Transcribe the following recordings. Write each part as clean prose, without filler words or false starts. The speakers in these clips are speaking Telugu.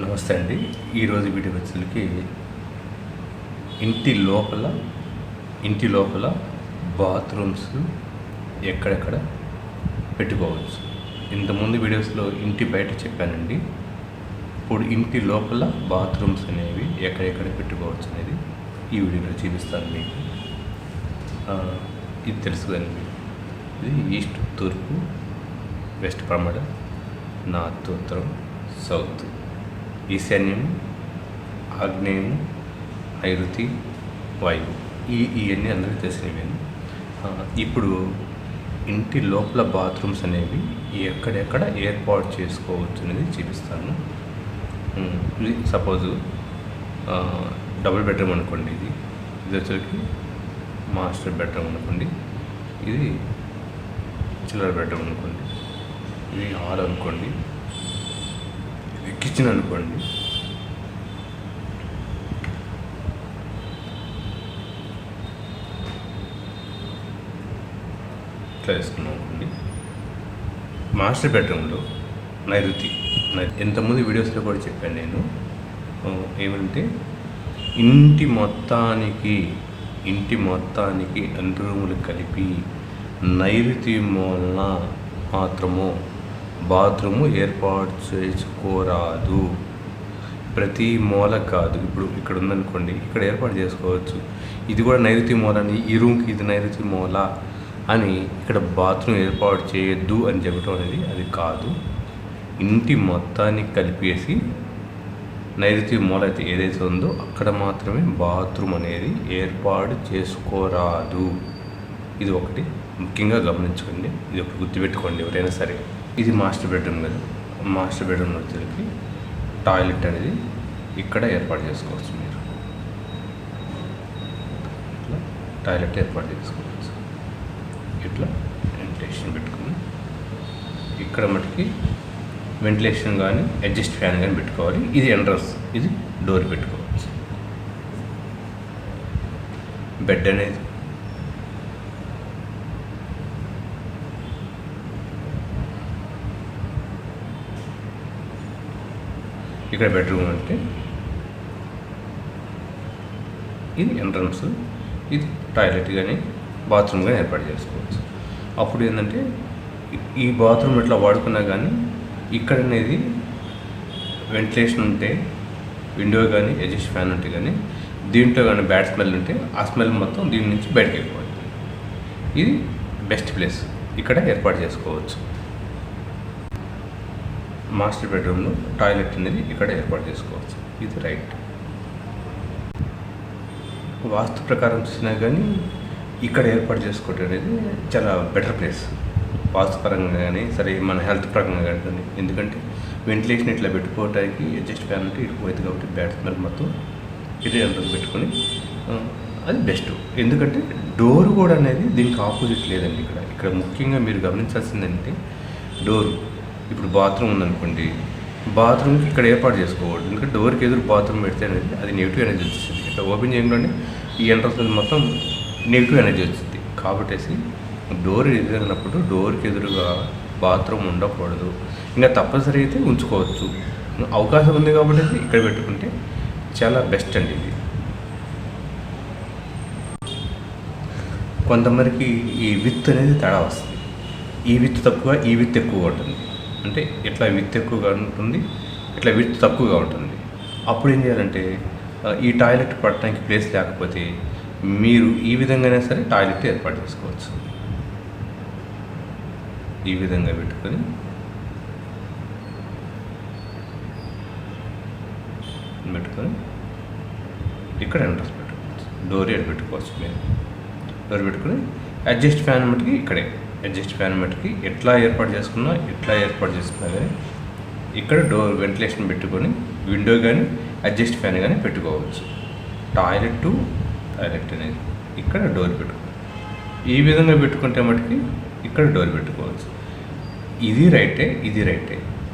నమస్తే అండి. ఈరోజు వీడియో వచ్చేసరికి ఇంటి లోపల బాత్రూమ్స్ ఎక్కడెక్కడ పెట్టుకోవచ్చు. ఇంతకుముందు వీడియోస్లో ఇంటి బయట చెప్పానండి. ఇప్పుడు ఇంటి లోపల బాత్రూమ్స్ అనేవి ఎక్కడెక్కడ పెట్టుకోవచ్చు అనేది ఈ వీడియోలో చూపిస్తాను మీకు. ఇది తెలుసు కదండి, ఇది ఈస్ట్, తూర్పు, వెస్ట్, పడమర, నార్త్, ఉత్తరం, సౌత్, ఈశాన్యం, ఆగ్నేయం, నైరుతి, వాయువు. ఇవన్నీ అందరికీ తెలిసినవి. ఇప్పుడు ఇంటి లోపల బాత్రూమ్స్ అనేవి ఎక్కడెక్కడ ఏర్పాటు చేసుకోవచ్చు అనేది చూపిస్తాను. ఇది సపోజు డబుల్ బెడ్రూమ్ అనుకోండి. ఇది వచ్చరికి మాస్టర్ బెడ్రూమ్ అనుకోండి. ఇది చిల్లర బెడ్రూమ్ అనుకోండి. ఇది హాల్ అనుకోండి. ఇది కిచెన్ అనుకోండి. ఇట్లా వేసుకున్నాం అనుకోండి. మాస్టర్ బెడ్రూమ్లో నైరుతి. ఇంతకుముందు వీడియోస్లో కూడా చెప్పాను నేను. ఏమంటే ఇంటి మొత్తానికి అన్ని రూములు కలిపి నైరుతి మూలన మాత్రము బాత్రూము ఏర్పాటు చేసుకోరాదు. ప్రతి మూల కాదు. ఇప్పుడు ఇక్కడ ఉందనుకోండి, ఇక్కడ ఏర్పాటు చేసుకోవచ్చు. ఇది కూడా నైరుతి మూల అని, ఈ రూమ్కి ఇది నైరుతి మూల అని ఇక్కడ బాత్రూమ్ ఏర్పాటు చేయొద్దు అని చెప్పడం అనేది అది కాదు. ఇంటి మొత్తాన్ని కలిపేసి నైరుతి మూల అయితే ఏదైతే ఉందో అక్కడ మాత్రమే బాత్రూమ్ అనేది ఏర్పాటు చేసుకోరాదు. ఇది ఒకటి ముఖ్యంగా గమనించుకోండి. ఇది ఒకటి గుర్తుపెట్టుకోండి ఎవరైనా సరే. ఇది మాస్టర్ బెడ్రూమ్ కదా. మాస్టర్ బెడ్రూమ్లో వచ్చేసరికి టాయిలెట్ అనేది ఇక్కడ ఏర్పాటు చేసుకోవచ్చు. మీరు ఇట్లా టాయిలెట్ ఏర్పాటు చేసుకోవచ్చు. ఇట్లా వెంటిలేషన్ పెట్టుకుని ఇక్కడ మటుకి వెంటిలేషన్ కానీ అడ్జస్ట్ ఫ్యాన్ కానీ పెట్టుకోవాలి. ఇది ఎంట్రన్స్, ఇది డోర్ పెట్టుకోవచ్చు. బెడ్ అనేది ఇక్కడ బెడ్రూమ్ అంటే ఇది ఎంట్రన్స్, ఇది టాయిలెట్ కానీ బాత్రూమ్ కానీ ఏర్పాటు చేసుకోవచ్చు. అప్పుడు ఏంటంటే ఈ బాత్రూమ్ ఇట్లా వాడుకున్నా కానీ ఇక్కడ అనేది వెంటిలేషన్ ఉంటే, విండో కానీ అడ్జస్ట్ ఫ్యాన్ ఉంటే కానీ దీంట్లో కానీ బ్యాడ్ స్మెల్ ఉంటే ఆ స్మెల్ మొత్తం దీని నుంచి బయటకు వెళ్ళిపోతుంది. ఇది బెస్ట్ ప్లేస్, ఇక్కడ ఏర్పాటు చేసుకోవచ్చు. మాస్టర్ బెడ్రూమ్లో టాయిలెట్ అనేది ఇక్కడ ఏర్పాటు చేసుకోవచ్చు. ఇది రైట్. వాస్తు ప్రకారం చూసినా కానీ ఇక్కడ ఏర్పాటు చేసుకోవటం అనేది చాలా బెటర్ ప్లేస్. వాస్తుపరంగా కానీ సరే, మన హెల్త్ పరంగా కానీ. ఎందుకంటే వెంటిలేషన్ ఇట్లా పెట్టుకోవడానికి అడ్జస్ట్ ఫ్యాన్ అంటే ఇటుపోతుంది కాబట్టి బ్యాడ్ స్మెల్ మొత్తం ఇది ఎంట్రన్స్ పెట్టుకొని అది బెస్ట్. ఎందుకంటే డోర్ కూడా అనేది దీనికి ఆపోజిట్ లేదండి. ఇక్కడ ముఖ్యంగా మీరు గమనించాల్సిందంటే డోరు. ఇప్పుడు బాత్రూమ్ ఉందనుకోండి, బాత్రూమ్కి ఇక్కడ ఏర్పాటు చేసుకోకూడదు. ఎందుకంటే డోర్కి ఎదురు బాత్రూమ్ పెడితే అనేది అది నెగిటివ్ ఎనర్జీ వచ్చింది. ఇట్లా ఓపెన్ చేయడంలోనే ఈ ఎంట్రన్స్ మొత్తం నెగిటివ్ ఎనర్జీ వచ్చింది. కాబట్టి డోర్ ఎదురైనప్పుడు డోర్కి ఎదురుగా బాత్రూమ్ ఉండకూడదు. ఇంకా తప్పనిసరి అయితే ఉంచుకోవచ్చు. అవకాశం ఉంది కాబట్టి ఇక్కడ పెట్టుకుంటే చాలా బెస్ట్ అండి. ఇది కొంతమందికి ఈ విత్ అనేది తేడా వస్తుంది. ఈ విత్ తక్కువ, ఈ విత్ ఎక్కువగా ఉంటుంది. అంటే ఇట్లా విత్ ఎక్కువగా ఉంటుంది, ఇట్లా విత్ తక్కువగా ఉంటుంది. అప్పుడు ఏం చేయాలంటే ఈ టాయిలెట్ పట్టడానికి ప్లేస్ లేకపోతే మీరు ఈ విధంగానే సరే టాయిలెట్ ఏర్పాటు చేసుకోవచ్చు. ఈ విధంగా పెట్టుకొని ఇక్కడ ఎంట్రన్స్ పెట్టుకోవచ్చు. డోర్ ఎడ్ పెట్టుకోవచ్చు. మీరు డోర్ పెట్టుకుని అడ్జస్ట్ ఫ్యాన్ మటుకి ఇక్కడే అడ్జస్ట్ ఫ్యాన్ మటుకి ఎట్లా ఏర్పాటు చేసుకున్నా కానీ ఇక్కడ డోర్ వెంటిలేషన్ పెట్టుకొని విండో కానీ అడ్జస్ట్ ఫ్యాన్ కానీ పెట్టుకోవచ్చు. టాయిలెట్ అనేది ఇక్కడ డోర్ పెట్టుకోవచ్చు. ఈ విధంగా పెట్టుకుంటే మటుకి ఇక్కడ డోర్ పెట్టుకోవచ్చు. ఇది రైటే.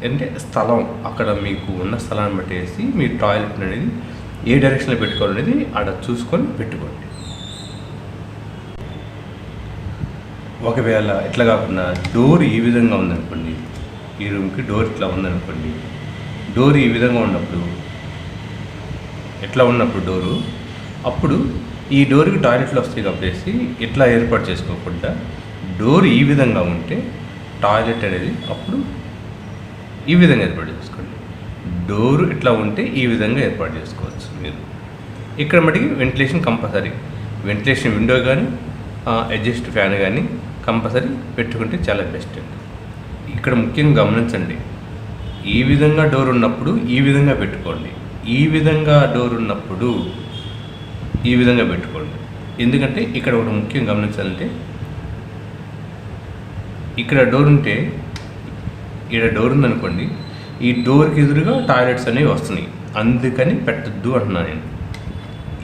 అంటే స్థలం అక్కడ మీకు ఉన్న స్థలాన్ని బట్టేసి మీరు టాయిలెట్ అనేది ఏ డైరెక్షన్లో పెట్టుకోవాలనేది ఆడ చూసుకొని పెట్టుకోండి. ఒకవేళ ఇట్లా కాకుండా డోర్ ఈ విధంగా ఉందనుకోండి, ఈ రూమ్కి డోర్ ఇట్లా ఉందనుకోండి, డోర్ ఈ విధంగా ఉన్నప్పుడు, ఎట్లా ఉన్నప్పుడు డోరు, అప్పుడు ఈ డోర్కి టాయిలెట్లు వస్తాయి కాబట్టి ఇట్లా ఏర్పాటు చేసుకోకుండా డోర్ ఈ విధంగా ఉంటే టాయిలెట్ అనేది అప్పుడు ఈ విధంగా ఏర్పాటు చేసుకోండి. డోరు ఇట్లా ఉంటే ఈ విధంగా ఏర్పాటు చేసుకోవచ్చు మీరు. ఇక్కడ మటుకి వెంటిలేషన్ కంపల్సరీ, వెంటిలేషన్ విండో కానీ అడ్జస్ట్ ఫ్యాన్ కానీ కంపల్సరీ పెట్టుకుంటే చాలా బెస్ట్ అండి. ఇక్కడ ముఖ్యంగా గమనించండి, ఈ విధంగా డోర్ ఉన్నప్పుడు ఈ విధంగా పెట్టుకోండి, ఈ విధంగా డోర్ ఉన్నప్పుడు ఈ విధంగా పెట్టుకోండి. ఎందుకంటే ఇక్కడ ఒకటి ముఖ్యంగా గమనించాలంటే, ఇక్కడ డోర్ ఉంటే, ఇక్కడ డోర్ ఉందనుకోండి, ఈ డోర్కి ఎదురుగా టాయిలెట్స్ అనేవి వస్తున్నాయి, అందుకని పెట్టద్దు అంటున్నాను నేను.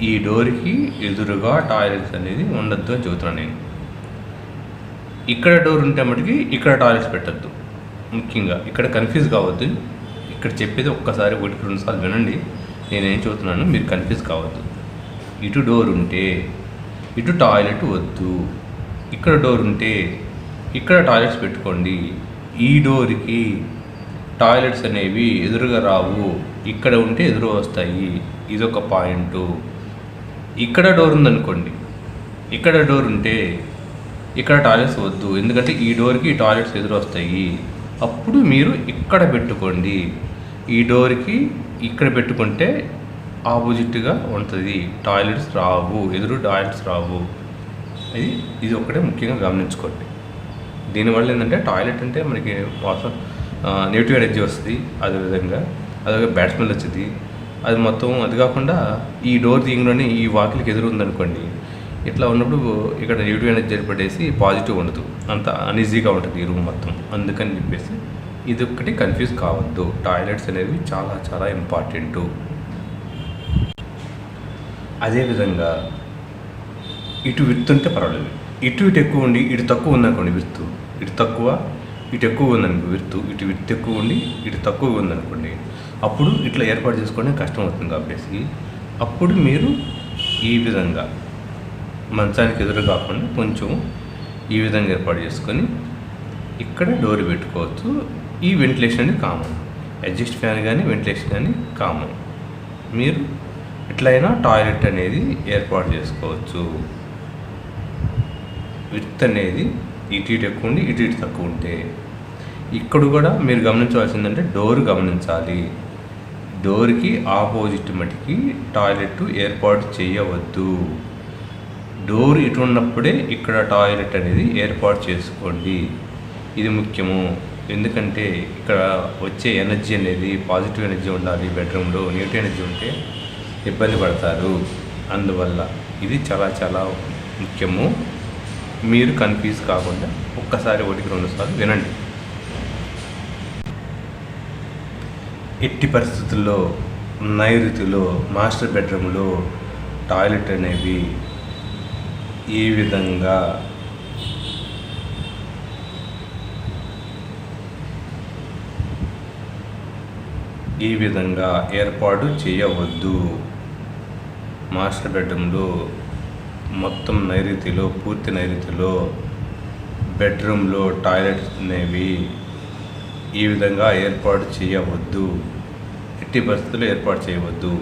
ఈ డోర్కి ఎదురుగా టాయిలెట్స్ అనేది ఉండద్దు అని చెబుతున్నాను నేను. ఇక్కడ డోర్ ఉంటే మటుకి ఇక్కడ టాయిలెట్స్ పెట్టద్దు. ముఖ్యంగా ఇక్కడ కన్ఫ్యూజ్ కావద్దు. ఇక్కడ చెప్పేది ఒక్కసారి 1-2 సార్లు వినండి, నేనేం చెబుతున్నాను, మీరు కన్ఫ్యూజ్ కావద్దు. ఇటు డోర్ ఉంటే ఇటు టాయిలెట్ వద్దు, ఇక్కడ డోర్ ఉంటే ఇక్కడ టాయిలెట్స్ పెట్టుకోండి. ఈ డోర్కి టాయిలెట్స్ అనేవి ఎదురుగా రావు, ఇక్కడ ఉంటే ఎదురు వస్తాయి, ఇదొక పాయింటు. ఇక్కడ డోర్ ఉందనుకోండి, ఇక్కడ డోర్ ఉంటే ఇక్కడ టాయిలెట్స్ వద్దు, ఎందుకంటే ఈ డోర్కి టాయిలెట్స్ ఎదురు వస్తాయి, అప్పుడు మీరు ఇక్కడ పెట్టుకోండి. ఈ డోర్కి ఇక్కడ పెట్టుకుంటే ఆపోజిట్గా ఉంటుంది, టాయిలెట్స్ రావు, ఎదురు టాయిలెట్స్ రావు. ఇది ఒక్కటే ముఖ్యంగా గమనించుకోండి. దీనివల్ల ఏంటంటే టాయిలెట్ అంటే మనకి వాసన నెగిటివ్ ఎనర్జీ వస్తుంది, అదేవిధంగా అదే బ్యాడ్ స్మెల్ వచ్చింది. అది మొత్తం అది కాకుండా ఈ డోర్ తీయగానే ఈ వాకిలికి ఎదురు ఉందనుకోండి, ఇట్లా ఉన్నప్పుడు ఇక్కడ నెగిటివ్ ఎనర్జీ ఏర్పడేసి పాజిటివ్ ఉండదు, అంత అన్ఈజీగా ఉంటుంది ఈ రూమ్ మొత్తం. అందుకని చెప్పేసి ఇది ఒక్కటి కన్ఫ్యూజ్ కావద్దు. టాయిలెట్స్ అనేవి చాలా చాలా ఇంపార్టెంటు. అదేవిధంగా ఇటు విర్త్ ఉంటే పర్వాలేదు, ఇటు ఎక్కువ ఉండి ఇటు తక్కువ ఉందనుకోండి విర్త్, ఇటు తక్కువ ఇటు ఎక్కువ ఉందనుకో విర్త్, ఇటు విర్త్ ఎక్కువ ఉండి ఇటు తక్కువ ఉందనుకోండి, అప్పుడు ఇట్లా ఏర్పాటు చేసుకోవడం కష్టం అవుతుంది. కాబట్టి అప్పుడు మీరు ఈ విధంగా మంచానికి ఎదురు కాకుండా కొంచెం ఈ విధంగా ఏర్పాటు చేసుకొని ఇక్కడ డోర్ పెట్టుకోవచ్చు. ఈ వెంటిలేషన్ అనేది కామన్, అడ్జస్ట్ ఫ్యాన్ కానీ వెంటిలేషన్ కానీ కామన్. మీరు ఎట్లయినా టాయిలెట్ అనేది ఏర్పాటు చేసుకోవచ్చు. విర్త్ అనేది ఇటు ఎక్కువ ఉండి ఇటు తక్కువ ఉంటే, ఇక్కడ కూడా మీరు గమనించవలసిందంటే డోర్ గమనించాలి. డోర్కి ఆపోజిట్ మటుకి టాయిలెట్ ఏర్పాటు చేయవద్దు. డోర్ ఇటు ఉన్నప్పుడే ఇక్కడ టాయిలెట్ అనేది ఏర్పాటు చేసుకోండి. ఇది ముఖ్యము. ఎందుకంటే ఇక్కడ వచ్చే ఎనర్జీ అనేది పాజిటివ్ ఎనర్జీ ఉండాలి బెడ్రూమ్లో, నెగిటివ్ ఎనర్జీ ఉంటే ఇబ్బంది పడతారు. అందువల్ల ఇది చాలా చాలా ముఖ్యము. మీరు కన్ఫ్యూజ్ కాకుండా ఒక్కసారి 1-2 సార్లు వినండి. ఎట్టి పరిస్థితుల్లో నైరుతిలో మాస్టర్ బెడ్రూమ్లో టాయిలెట్ అనేవి ఈ విధంగా ఏర్పాటు చేయవద్దు. మాస్టర్ బెడ్రూమ్లో మొత్తం నైరుతిలో, పూర్తి నైరుతిలో బెడ్రూమ్లో టాయిలెట్స్ అనేవి ఈ విధంగా ఏర్పాటు చేయవద్దు. ఎట్టి పరిస్థితుల్లో ఏర్పాటు చేయవద్దు.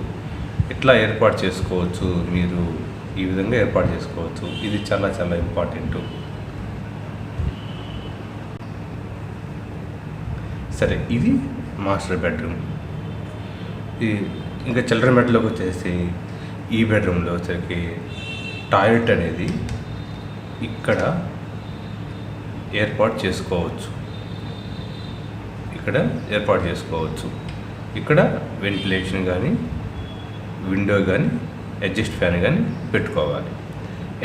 ఇట్లా ఏర్పాటు చేసుకోవచ్చు, మీరు ఈ విధంగా ఏర్పాటు చేసుకోవచ్చు. ఇది చాలా చాలా ఇంపార్టెంటు. సరే, ఇది మాస్టర్ బెడ్రూమ్. ఇంకా చిల్డ్రన్ బెడ్లోకి వచ్చేసి ఈ బెడ్రూమ్లో వచ్చేసరికి టాయిలెట్ అనేది ఇక్కడ ఏర్పాటు చేసుకోవచ్చు. ఇక్కడ వెంటిలేషన్ కానీ విండో కానీ అడ్జస్ట్ ఫ్యాన్ కానీ పెట్టుకోవాలి.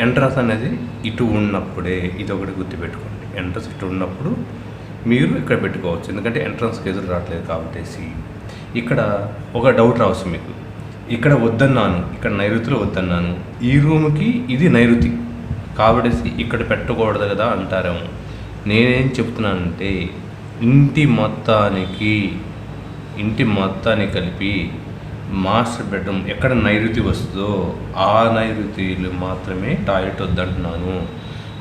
ఎంట్రన్స్ అనేది ఇటు ఉన్నప్పుడే, ఇది ఒకటి గుర్తుపెట్టుకోండి. ఎంట్రన్స్ ఇటు ఉన్నప్పుడు మీరు ఇక్కడ పెట్టుకోవచ్చు, ఎందుకంటే ఎంట్రన్స్కి ఎదురు రావట్లేదు కాబట్టి. ఇక్కడ ఒక డౌట్ రావచ్చు మీకు, ఇక్కడ వద్దన్నాను, ఇక్కడ నైరుతిలో వద్దన్నాను, ఈ రూమ్కి ఇది నైరుతి కాబట్టి ఇక్కడ పెట్టకూడదు కదా అంటారేమో. నేనేం చెప్తున్నానంటే ఇంటి మొత్తానికి కలిపి మాస్టర్ బెడ్రూమ్ ఎక్కడ నైరుతి వస్తుందో ఆ నైరుతిలో మాత్రమే టాయిలెట్ వద్దంటున్నాను.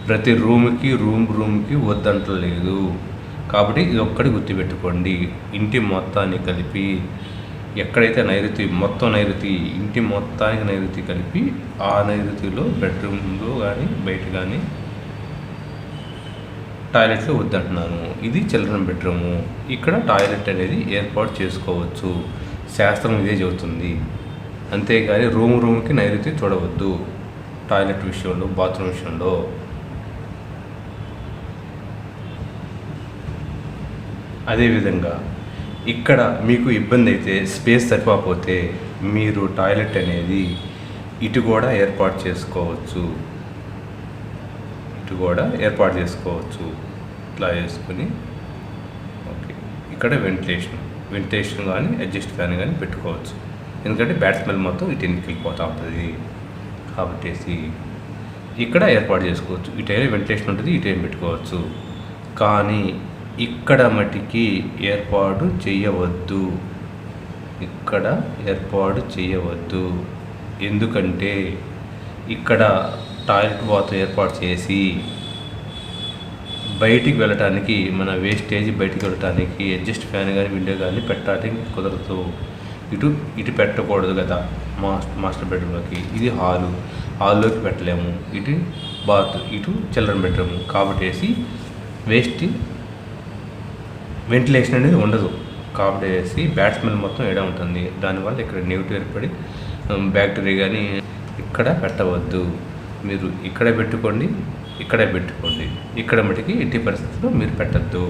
ప్రతి రూమ్కి వద్దంటలేదు. కాబట్టి ఇది ఒక్కటి గుర్తుపెట్టుకోండి. ఇంటి మొత్తాన్ని కలిపి ఎక్కడైతే నైరుతి మొత్తం నైరుతి ఇంటి మొత్తానికి నైరుతి కలిపి ఆ నైరుతిలో బెడ్రూమ్లో కానీ బయట కానీ టాయిలెట్లో వద్దంటున్నాను. ఇది చిల్డ్రన్ బెడ్రూము. ఇక్కడ టాయిలెట్ అనేది ఏర్పాటు చేసుకోవచ్చు. శాస్త్రం ఇదే చెబుతుంది. అంతేగాని రూమ్కి నైరుతి చూడవద్దు టాయిలెట్ విషయంలో, బాత్రూమ్ విషయంలో. అదేవిధంగా ఇక్కడ మీకు ఇబ్బంది అయితే, స్పేస్ సరిపోతే మీరు టాయిలెట్ అనేది ఇటు కూడా ఏర్పాటు చేసుకోవచ్చు. ఇట్లా వేసుకొని ఓకే. ఇక్కడ వెంటిలేషన్ కానీ అడ్జస్ట్ ఫ్యాన్ కానీ పెట్టుకోవచ్చు. ఎందుకంటే బ్యాడ్ స్మెల్ మొత్తం ఇటు ఎన్నికి వెళ్ళిపోతూ ఉంటుంది. కాబట్టి ఇక్కడ ఏర్పాటు చేసుకోవచ్చు. ఇటైనా వెంటిలేషన్ ఉంటుంది, ఇటైనా పెట్టుకోవచ్చు. కానీ ఇక్కడ మట్టికి ఏర్పాటు చేయవద్దు. ఎందుకంటే ఇక్కడ టాయిలెట్ బాత్రూమ్ ఏర్పాటు చేసి బయటికి వెళ్ళటానికి, మన వేస్టేజ్ బయటికి వెళ్ళటానికి అడ్జస్ట్ ఫ్యాన్ కానీ విండో కానీ పెట్టడానికి కుదరదు. ఇటు పెట్టకూడదు కదా మాస్టర్ బెడ్రూమ్లోకి. ఇది హాల్లోకి పెట్టలేము. ఇటు ఇటు చిల్డ్రన్ బెడ్రూమ్. కాబట్టి వెంటిలేషన్ అనేది ఉండదు. కాబట్టి బ్యాడ్ స్మెల్ మొత్తం ఏడా ఉంటుంది. దానివల్ల ఇక్కడ నెగిటివ్ ఏర్పడి బ్యాక్టీరియా కానీ ఇక్కడ పెట్టవద్దు. మీరు ఇక్కడే పెట్టుకోండి. ఇక్కడ మటుకి ఎట్టి పరిస్థితుల్లో మీరు పెట్టద్దు.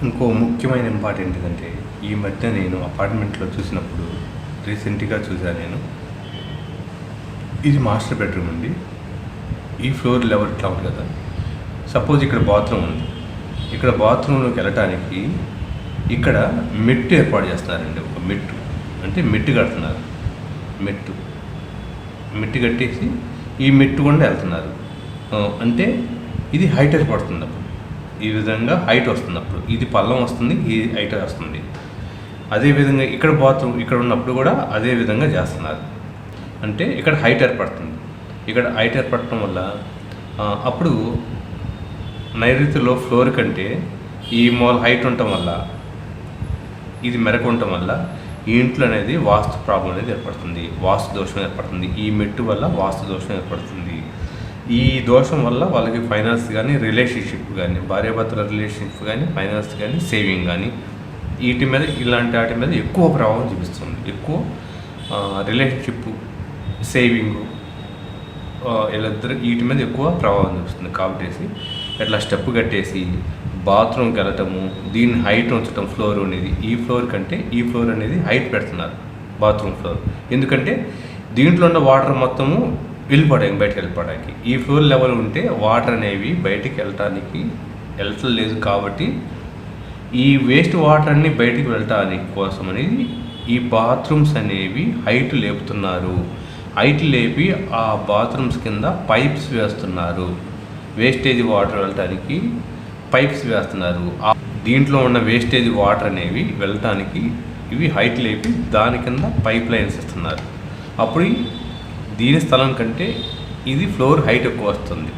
ఇంకో ముఖ్యమైన ఇంపార్టెంట్ ఏంటంటే, ఈ మధ్య నేను అపార్ట్మెంట్లో చూసినప్పుడు రీసెంట్గా చూసాను నేను. ఇది మాస్టర్ బెడ్రూమ్ ఉంది. ఈ ఫ్లోర్ లెవెల్ ఇట్లా ఉంది కదా. సపోజ్ ఇక్కడ బాత్రూమ్ ఉంది. ఇక్కడ బాత్రూంలోకి వెళ్ళటానికి ఇక్కడ మెట్టు ఏర్పాటు చేస్తున్నారండి. ఒక మెట్టు అంటే మెట్టు కడుతున్నారు. మెట్టు కట్టేసి ఈ మెట్టు కూడా వెళ్తున్నారు. అంటే ఇది హైట్ ఏర్పడుతుంది. అప్పుడు ఈ విధంగా హైట్ వస్తున్నప్పుడు ఇది పల్లం వస్తుంది, ఈ హైట్ వస్తుంది. అదేవిధంగా ఇక్కడ బాత్రూమ్ ఇక్కడ ఉన్నప్పుడు కూడా అదే విధంగా చేస్తున్నారు. అంటే ఇక్కడ హైట్ ఏర్పడుతుంది. ఇక్కడ హైట్ ఏర్పడటం వల్ల అప్పుడు నైరుతిలో ఫ్లోర్ కంటే ఈ మూల హైట్ ఉండటం వల్ల, ఇది మెరకు ఉండటం వల్ల ఈ ఇంట్లో అనేది వాస్తు ప్రాబ్లం అనేది ఏర్పడుతుంది. వాస్తు దోషం ఏర్పడుతుంది. ఈ మెట్టు వల్ల వాస్తు దోషం ఏర్పడుతుంది. ఈ దోషం వల్ల వాళ్ళకి ఫైనాన్స్ కానీ, రిలేషన్షిప్ కానీ, భార్యాభర్తల రిలేషన్షిప్ కానీ, ఫైనాన్స్ కానీ, సేవింగ్ కానీ ఇలాంటి వాటి మీద ఎక్కువ ప్రభావం చూపిస్తుంది. ఎక్కువ రిలేషన్షిప్, సేవింగ్ వీళ్ళిద్దరు వీటి మీద ఎక్కువ ప్రభావం చూపిస్తుంది. కాబట్టి ఇట్లా స్టెప్ కట్టేసి బాత్రూమ్కి వెళ్ళటము, దీన్ని హైట్ ఉంచడం ఫ్లోర్ అనేది. ఈ ఫ్లోర్ కంటే ఈ ఫ్లోర్ అనేది హైట్ పెడుతున్నారు, బాత్రూమ్ ఫ్లోర్. ఎందుకంటే దీంట్లో ఉన్న వాటర్ మొత్తము బయటకు వెళ్ళిపోవడానికి. ఈ ఫ్లోర్ లెవెల్ ఉంటే వాటర్ అనేవి బయటికి వెళ్ళట్లేదు. కాబట్టి ఈ వేస్ట్ వాటర్ అన్ని బయటికి వెళ్ళటానికి కోసం అనేది ఈ బాత్రూమ్స్ అనేవి హైట్ లేపుతున్నారు. హైట్ లేపి ఆ బాత్రూమ్స్ కింద పైప్స్ వేస్తున్నారు. వేస్టేజ్ వాటర్ వెళ్ళటానికి పైప్స్ వేస్తున్నారు. దీంట్లో ఉన్న వేస్టేజ్ వాటర్ అనేవి వెళ్ళటానికి ఇవి హైట్ లేపి దాని కింద పైప్ లైన్స్ ఇస్తున్నారు. అప్పుడు దీని స్థలం కంటే ఇది ఫ్లోర్ హైట్ ఎక్కువ వస్తుంది.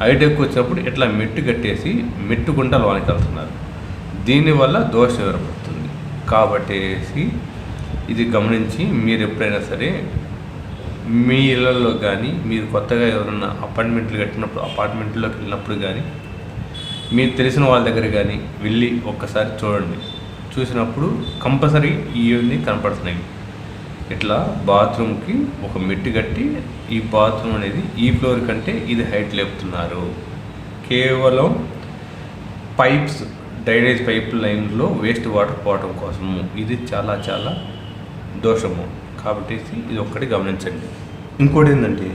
హైట్ ఎక్కువ వచ్చినప్పుడు ఇట్లా మెట్టు కట్టేసి మెట్టు గుండా లోనికి వెళ్తున్నారు. దీనివల్ల దోషం ఏర్పడుతుంది. కాబట్టి ఇది గమనించి మీరు ఎప్పుడైనా సరే మీ ఇళ్ళల్లో కానీ, మీరు కొత్తగా ఎవరన్నా అపార్ట్మెంట్లోకి వెళ్ళినప్పుడు కానీ, మీరు తెలిసిన వాళ్ళ దగ్గర కానీ వెళ్ళి ఒక్కసారి చూడండి. చూసినప్పుడు కంపల్సరీ ఇవన్నీ కనపడుతున్నాయి. ఇట్లా బాత్రూమ్కి ఒక మెట్టు కట్టి ఈ బాత్రూమ్ అనేది ఈ ఫ్లోర్ కంటే ఇది హైట్ లేపుతున్నారు. కేవలం పైప్స్, డ్రైనేజ్ పైప్ లైన్లో వేస్ట్ వాటర్ పోవటం కోసము. ఇది చాలా చాలా దోషము. కాబట్టి ఇది ఒక్కటి గమనించండి. ఇంకోటి ఏంటంటే,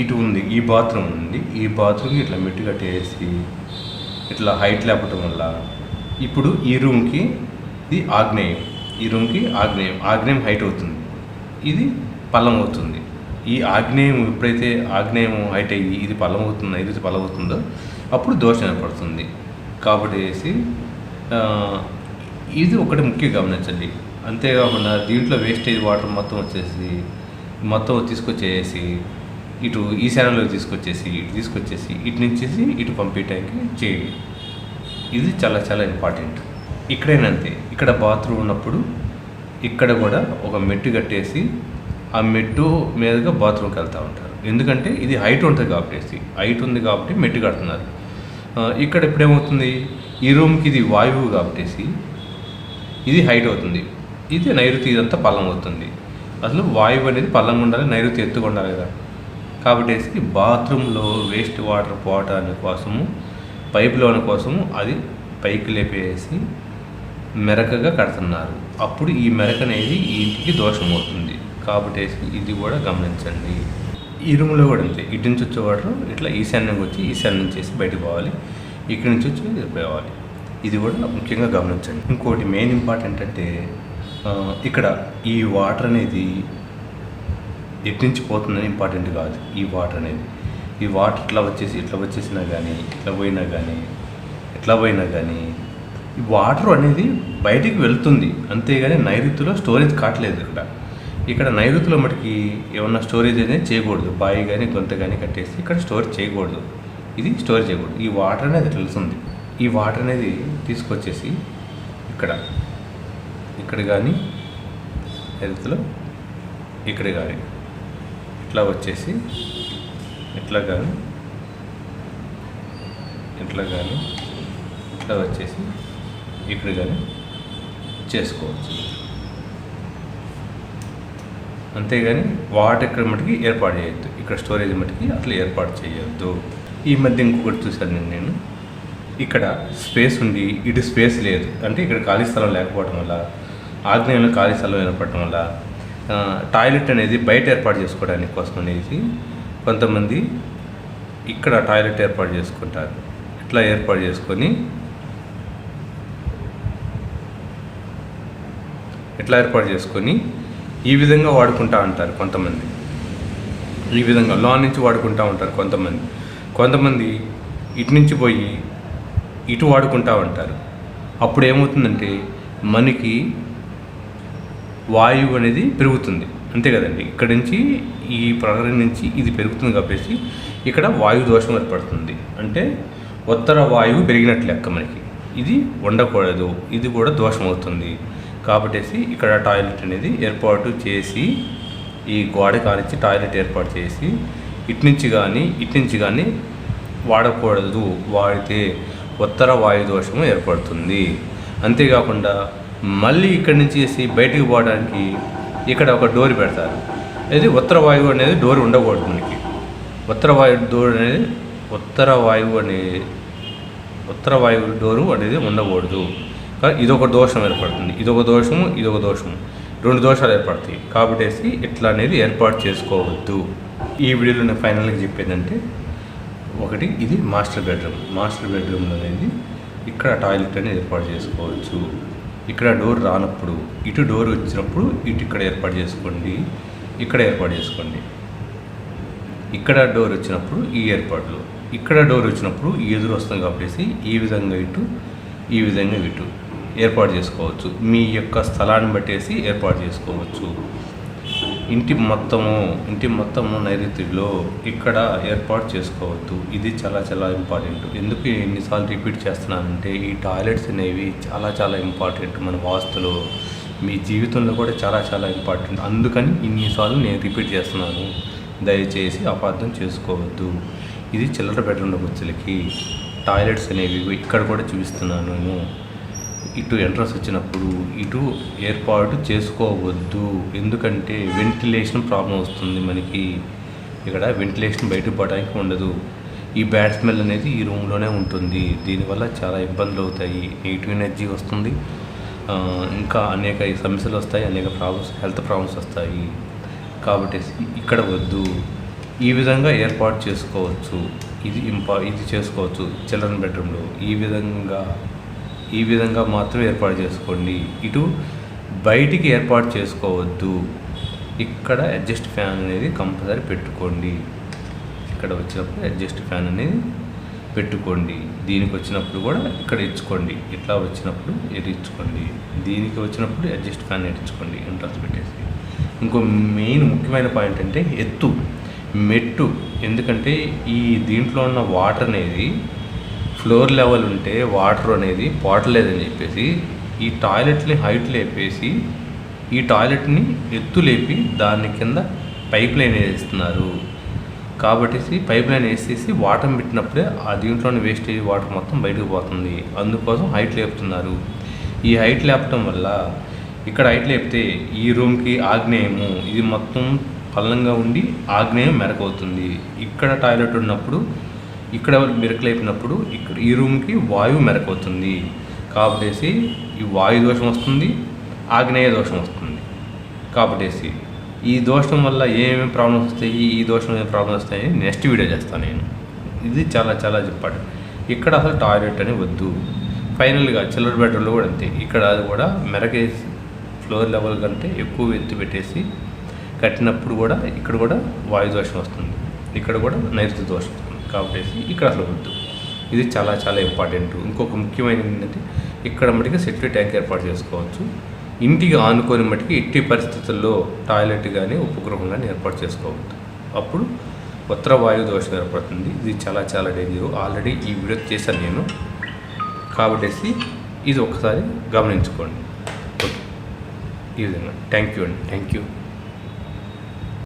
ఇటు ఉంది ఈ బాత్రూమ్ ఉంది. ఈ బాత్రూమ్కి ఇట్లా మెట్టు కట్టేసి ఇట్లా హైట్ లేపటం వల్ల ఇప్పుడు ఈ రూమ్కి ఇది ఆగ్నేయం, ఈ రూమ్కి ఆగ్నేయం హైట్ అవుతుంది. ఇది పల్లం అవుతుంది. ఈ ఆగ్నేయం ఎప్పుడైతే ఆగ్నేయం హైట్ అయ్యి ఇది పల్లం అవుతుందో అప్పుడు దోషం ఏర్పడుతుంది. కాబట్టి ఇది ఒకటి ముఖ్యంగా గమనించండి. అంతేకాకుండా దీంట్లో వేస్టేజ్ వాటర్ మొత్తం తీసుకొచ్చేసి ఇటు ఈశాన్యంలో తీసుకొచ్చేసి ఇటు నుంచేసి ఇటు పంపించడానికి చేయండి. ఇది చాలా చాలా ఇంపార్టెంట్. ఇక్కడేనంతే, ఇక్కడ బాత్రూమ్ ఉన్నప్పుడు ఇక్కడ కూడా ఒక మెట్టు కట్టేసి ఆ మెట్టు మీదుగా బాత్రూమ్కి వెళ్తూ ఉంటారు. ఎందుకంటే ఇది హైట్ ఉంటుంది కాబట్టి మెట్టు కడుతున్నారు. ఇక్కడ ఇప్పుడేమవుతుంది, ఈ రూమ్కి ఇది వాయువు కాబట్టి ఇది హైట్ అవుతుంది, ఇది నైరుతి, ఇదంతా పల్లం అవుతుంది. అసలు వాయువు అనేది పల్లంగా ఉండాలి, నైరుతి ఎత్తుగా ఉండాలి కదా. కాబట్టి బాత్రూంలో వేస్ట్ వాటర్ పోవటానికి కోసము, పైపులోని కోసము అది పైకి లేపేసి మెరకగా కడుతున్నారు. అప్పుడు ఈ మెరక అనేది ఈ ఇంటికి దోషం అవుతుంది. కాబట్టి ఇది కూడా గమనించండి. ఈ రూమ్లో కూడా అంతే, ఇటు నుంచి వచ్చే వాటర్ ఇట్లా ఈశాన్యంగా వచ్చి ఈశాన్యం నుంచి చేసి బయటకు పోవాలి, ఇక్కడి నుంచి వచ్చి పోవాలి. ఇది కూడా ముఖ్యంగా గమనించండి. ఇంకోటి మెయిన్ ఇంపార్టెంట్ అంటే ఇక్కడ ఈ వాటర్ అనేది ఎటు నుంచి పోతుందని ఇంపార్టెంట్ కాదు. ఈ వాటర్ ఇట్లా వచ్చేసినా కానీ ఎట్లా పోయినా కానీ ఈ వాటర్ అనేది బయటికి వెళ్తుంది, అంతేగాని నైరుతిలో స్టోరేజ్ కావట్లేదు. ఇక్కడ నైరుతిలో మటుకి ఏమన్నా స్టోరేజ్ అనేది చేయకూడదు. బావి కానీ గొంత కానీ కట్టేసి ఇక్కడ స్టోర్ చేయకూడదు, ఇది స్టోర్ చేయకూడదు. ఈ వాటర్ అనేది తెలుస్తుంది. ఈ వాటర్ అనేది తీసుకొచ్చేసి ఇక్కడ కానీ నైరుతిలో ఇక్కడ కానీ ఇట్లా వచ్చేసి ఇట్లా వచ్చేసి ఇక్కడ కానీ చేసుకోవచ్చు. అంతేగాని వాటర్ ఇక్కడ మటుకి ఏర్పాటు చేయొద్దు, ఇక్కడ స్టోరేజ్ మటుకి అట్లా ఏర్పాటు చేయొద్దు. ఈ మధ్య ఇంకొకటి చూశాను నేను, ఇక్కడ స్పేస్ ఉండి ఇటు స్పేస్ లేదు, అంటే ఇక్కడ ఖాళీ స్థలం లేకపోవడం వల్ల, ఆగ్నేయంలో ఖాళీ స్థలం ఏర్పడటం వల్ల టాయిలెట్ అనేది బయట ఏర్పాటు చేసుకోవడానికి కోసం అనేది కొంతమంది ఇక్కడ టాయిలెట్ ఏర్పాటు చేసుకుంటారు. ఇట్లా ఏర్పాటు చేసుకొని ఈ విధంగా వాడుకుంటూ ఉంటారు కొంతమంది. ఈ విధంగా లాన్ నుంచి వాడుకుంటూ ఉంటారు కొంతమంది ఇటు నుంచి పోయి ఇటు వాడుకుంటూ ఉంటారు. అప్పుడు ఏమవుతుందంటే మనకి వాయువు అనేది పెరుగుతుంది, అంతే కదండి. ఇక్కడ నుంచి ఈ ప్రహరీ నుంచి ఇది పెరుగుతుంది కాబట్టి ఇక్కడ వాయు దోషం ఏర్పడుతుంది. అంటే ఉత్తర వాయువు పెరిగినట్లు లెక్క మనకి. ఇది ఉండకూడదు, ఇది కూడా దోషం అవుతుంది. కాబట్టి ఇక్కడ టాయిలెట్ అనేది ఏర్పాటు చేసి, ఈ గోడ కానిచ్చి టాయిలెట్ ఏర్పాటు చేసి ఇటు నుంచి కానీ వాడకూడదు. వాడితే ఉత్తర వాయు దోషము ఏర్పడుతుంది. అంతేకాకుండా మళ్ళీ ఇక్కడి నుంచి చేసి బయటికి పోవడానికి ఇక్కడ ఒక డోర్ పెడతారు. అది ఉత్తర వాయువు అనేది డోర్ ఉండకూడదు మనకి. ఉత్తర వాయువు డోరు అనేది ఉండకూడదు. ఇదొక దోషం ఏర్పడుతుంది, ఇదొక దోషము, రెండు దోషాలు ఏర్పడతాయి. కాబట్టి ఇట్లా అనేది ఏర్పాటు చేసుకోవద్దు. ఈ వీడియోలో నేను ఫైనల్గా చెప్పేదంటే, ఒకటి ఇది మాస్టర్ బెడ్రూమ్లో అనేది ఇక్కడ టాయిలెట్ అనేది ఏర్పాటు చేసుకోవచ్చు. ఇక్కడ డోర్ రానప్పుడు ఇటు డోర్ వచ్చినప్పుడు ఇటు ఇక్కడ ఏర్పాటు చేసుకోండి. ఇక్కడ డోర్ వచ్చినప్పుడు ఈ ఏర్పాట్లు, ఇక్కడ డోర్ వచ్చినప్పుడు ఈ ఎదురు వస్తుంది కాబట్టి ఈ విధంగా ఇటు ఏర్పాటు చేసుకోవచ్చు. మీ యొక్క స్థలాన్ని బట్టేసి ఏర్పాటు చేసుకోవచ్చు. ఇంటి మొత్తము నైరుతిలో ఇక్కడ ఏర్పాటు చేసుకోవద్దు. ఇది చాలా చాలా ఇంపార్టెంట్. ఎందుకు ఎన్నిసార్లు రిపీట్ చేస్తున్నానంటే, ఈ టాయిలెట్స్ అనేవి చాలా చాలా ఇంపార్టెంట్ మన వాస్తులో, మీ జీవితంలో కూడా చాలా చాలా ఇంపార్టెంట్. అందుకని ఇన్నిసార్లు నేను రిపీట్ చేస్తున్నాను. దయచేసి అపార్థం చేసుకోవద్దు. ఇది చిల్లర బెడ్రూమ్లో వచ్చేలకి టాయిలెట్స్ అనేవి ఇక్కడ కూడా చూపిస్తున్నాను నేను. ఇటు ఎంట్రన్స్ వచ్చినప్పుడు ఇటు ఏర్పాటు చేసుకోవద్దు. ఎందుకంటే వెంటిలేషన్ ప్రాబ్లం వస్తుంది మనకి. ఇక్కడ వెంటిలేషన్ బయటకు పోవడానికి ఉండదు. ఈ బ్యాడ్ స్మెల్ అనేది ఈ రూమ్లోనే ఉంటుంది. దీనివల్ల చాలా ఇబ్బందులు అవుతాయి, నెగిటివ్ ఎనర్జీ వస్తుంది, ఇంకా అనేక సమస్యలు వస్తాయి, అనేక హెల్త్ ప్రాబ్లమ్స్ వస్తాయి. కాబట్టి ఇక్కడ వద్దు. ఈ విధంగా ఏర్పాటు చేసుకోవచ్చు. ఇది చేసుకోవచ్చు చిల్డ్రన్ బెడ్రూమ్లో. ఈ విధంగా మాత్రం ఏర్పాటు చేసుకోండి. ఇటు బయటికి ఏర్పాటు చేసుకోవద్దు. ఇక్కడ అడ్జస్ట్ ఫ్యాన్ అనేది కంపల్సరీ పెట్టుకోండి. ఇక్కడ వచ్చినప్పుడు అడ్జస్ట్ ఫ్యాన్ అనేది పెట్టుకోండి. దీనికి వచ్చినప్పుడు కూడా ఇక్కడ ఇచ్చుకోండి. ఇట్లా వచ్చినప్పుడు ఇచ్చుకోండి. దీనికి వచ్చినప్పుడు అడ్జస్ట్ ఫ్యాన్ ఇచ్చుకోండి ఎంట్రన్స్ పెట్టేసి. ఇంకో మెయిన్ ముఖ్యమైన పాయింట్ అంటే ఎత్తు. మెట్టు, ఎందుకంటే ఈ దీంట్లో ఉన్న వాటర్ అనేది ఫ్లోర్ లెవెల్ ఉంటే వాటర్ అనేది పోవట్లేదని చెప్పేసి ఈ టాయిలెట్ని హైట్ లేపేసి ఈ టాయిలెట్ని ఎత్తు లేపి దాని కింద పైప్ లైన్ వేస్తున్నారు. కాబట్టి పైప్ లైన్ వేసేసి వాటర్ పెట్టినప్పుడే ఆ దీంట్లోని వేస్టేజ్ వాటర్ మొత్తం బయటకు పోతుంది. అందుకోసం హైట్ లేపుతున్నారు. ఈ హైట్ లేపటం వల్ల ఇక్కడ హైట్ లేపితే ఈ రూమ్కి ఆగ్నేయము ఇది మొత్తం పల్లంగా ఉండి ఆగ్నేయం మెరకవుతుంది. ఇక్కడ టాయిలెట్ ఉన్నప్పుడు ఇక్కడ మెరకలేపినప్పుడు ఇక్కడ ఈ రూమ్కి వాయువు మెరకవుతుంది. కాబట్టి ఈ వాయు దోషం వస్తుంది, ఆగ్నేయ దోషం వస్తుంది. కాబట్టి ఈ దోషం వల్ల ఏమేమి ప్రాబ్లమ్స్ వస్తాయి, ఈ దోషం ఏమేమి ప్రాబ్లమ్స్ వస్తాయని నెక్స్ట్ వీడియో చేస్తాను నేను. ఇది చాలా చాలా చెప్పాడు. ఇక్కడ అసలు టాయిలెట్ అని వద్దు. ఫైనల్గా చిల్లర బెడ్రూమ్లో కూడా అంతే. ఇక్కడ అది కూడా మెరకేసి ఫ్లోర్ లెవెల్ కంటే ఎక్కువ ఎత్తు పెట్టేసి కట్టినప్పుడు కూడా ఇక్కడ కూడా వాయు దోషం వస్తుంది, ఇక్కడ కూడా నైరుతి దోషం వస్తుంది. కాబట్టి ఇక్కడ అసలు వద్దు. ఇది చాలా చాలా ఇంపార్టెంట్. ఇంకొక ముఖ్యమైనది ఏంటంటే ఇక్కడ మటుకు సెప్టిక్ ట్యాంక్ ఏర్పాటు చేసుకోవచ్చు. ఇంటికి ఆనుకొని మటుకు ఎట్టి పరిస్థితుల్లో టాయిలెట్ కానీ ఉపగృహం కానీ ఏర్పాటు చేసుకోవద్దు. అప్పుడు ఉత్తర వాయు దోషం ఏర్పడుతుంది. ఇది చాలా చాలా డేంజరు. ఆల్రెడీ ఈ వీడియో చేశాను నేను. కాబట్టి ఇది ఒకసారి గమనించుకోండి. ఓకే, ఈ విధంగా. థ్యాంక్ యూ అండి. Thank you.